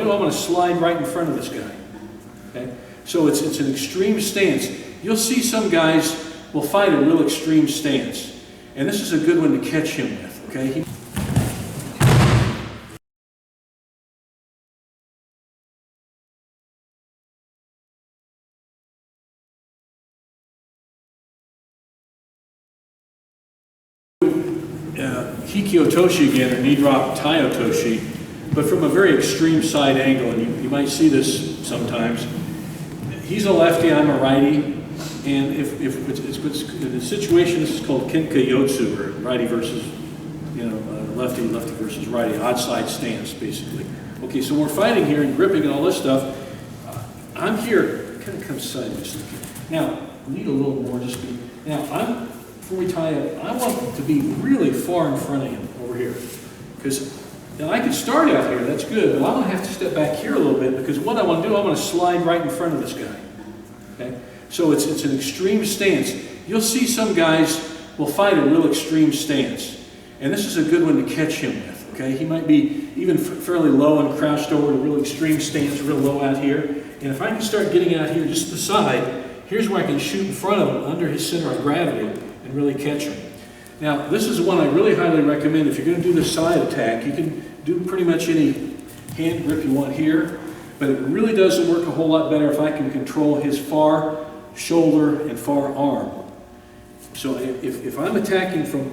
do, I'm going to slide right in front of this guy. Okay? So it's an extreme stance. You'll see some guys will fight a real extreme stance. And this is a good one to catch him with. Okay? Hiki Otoshi again, or Knee Drop Tai Otoshi, but from a very extreme side angle, and you might see this sometimes. He's a lefty, I'm a righty, and if it's in the situation, this is called Kinkayotsu, or righty versus, lefty versus righty, odd side stance, basically. Okay, so we're fighting here and gripping and all this stuff. I'm here, kind of come sideways. Now, I need a little more, before we tie up, I want to be really far in front of him over here. Because now I can start out here, that's good, but I'm going to have to step back here a little bit because what I want to do, I want to slide right in front of this guy. Okay? So it's an extreme stance. You'll see some guys will fight a real extreme stance. And this is a good one to catch him with. Okay? He might be even fairly low and crouched over a real extreme stance, real low out here. And if I can start getting out here just to the side, here's where I can shoot in front of him under his center of gravity and really catch him. Now, this is one I really highly recommend. If you're going to do this side attack, you can do pretty much any hand grip you want here, but it really doesn't work a whole lot better if I can control his far shoulder and far arm. So if I'm attacking from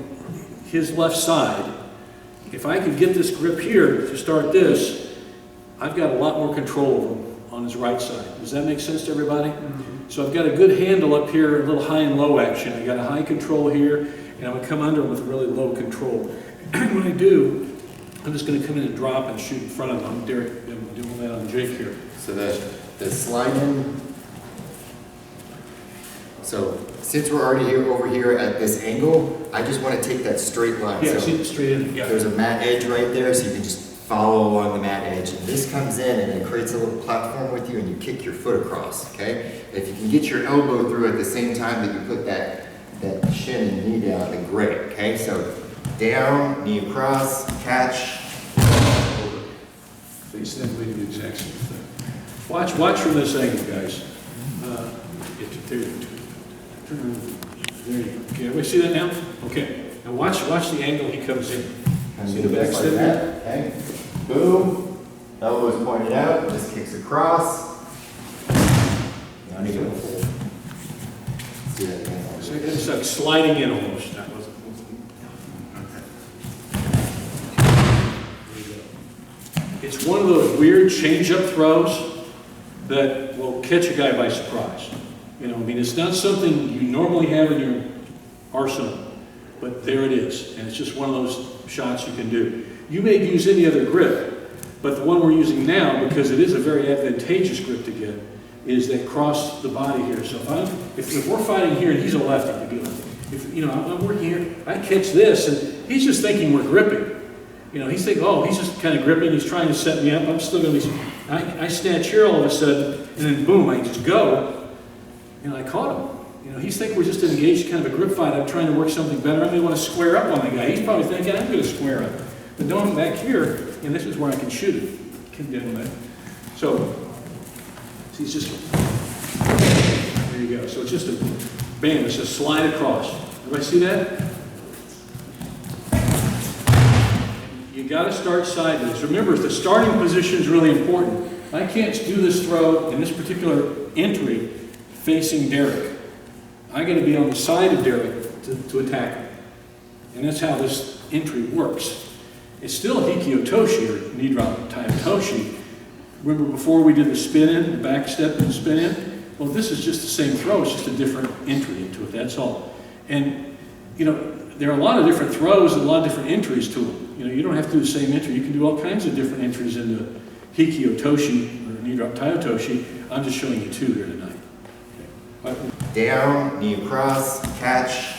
his left side, if I can get this grip here to start this, I've got a lot more control over him on his right side. Does that make sense to everybody? Mm-hmm. So I've got a good handle up here, a little high and low action. I've got a high control here, and I'm going to come under with really low control. When I do, I'm just going to come in and drop and shoot in front of him. I'm doing that on Jake here. So the slide in. So since we're already over here at this angle, I just want to take that straight line. Yeah, so see it straight in. Yeah. There's a mat edge right there, so you can just follow along the mat edge. And this comes in and it creates a little platform with you, and you kick your foot across. Okay. If you can get your elbow through at the same time that you put that shin and knee down, then great. Okay. So down, knee across, catch. Face that way to the exact same thing. Watch from this angle, guys. There you go. Okay, everybody see that now? Okay. Now watch the angle he comes in. See the back step there? Okay. Boom. Elbows pointed out. Just kicks across. Now you go. See that again. So it's like sliding in almost. That wasn't. There you go. It's one of those weird change-up throws that will catch a guy by surprise. It's not something you normally have in your arsenal, but there it is. And it's just one of those shots you can do. You may use any other grip, but the one we're using now, because it is a very advantageous grip to get, is that cross the body here. So if we're fighting here and he's a lefty, I'm working here, I catch this, and he's just thinking we're gripping. He's thinking, oh, he's just kind of gripping, he's trying to set me up, I'm still going to be, I snatch here all of a sudden, and then boom, I just go, and I caught him. He's thinking we're just engaged kind of a grip fight, I'm trying to work something better, I may want to square up on the guy. He's probably thinking, I'm going to square up. But no, I'm back here, and this is where I can shoot it. Keep doing that. So, see, it's just, there you go. So it's just a, bam, it's a slide across. Everybody see that? You got to start sideways. Remember, the starting position is really important. I can't do this throw in this particular entry facing Derek. I got to be on the side of Derek to attack him. And that's how this entry works. It's still Hiki Otoshi, or Knee Drop Tai Otoshi. Remember before we did the spin in, the back step and spin in? Well, this is just the same throw, it's just a different entry into it, that's all. And, there are a lot of different throws and a lot of different entries to them. You don't have to do the same entry. You can do all kinds of different entries into Hiki Otoshi, or Knee Drop Tai Otoshi. I'm just showing you two here tonight. Okay. Down, knee across, catch.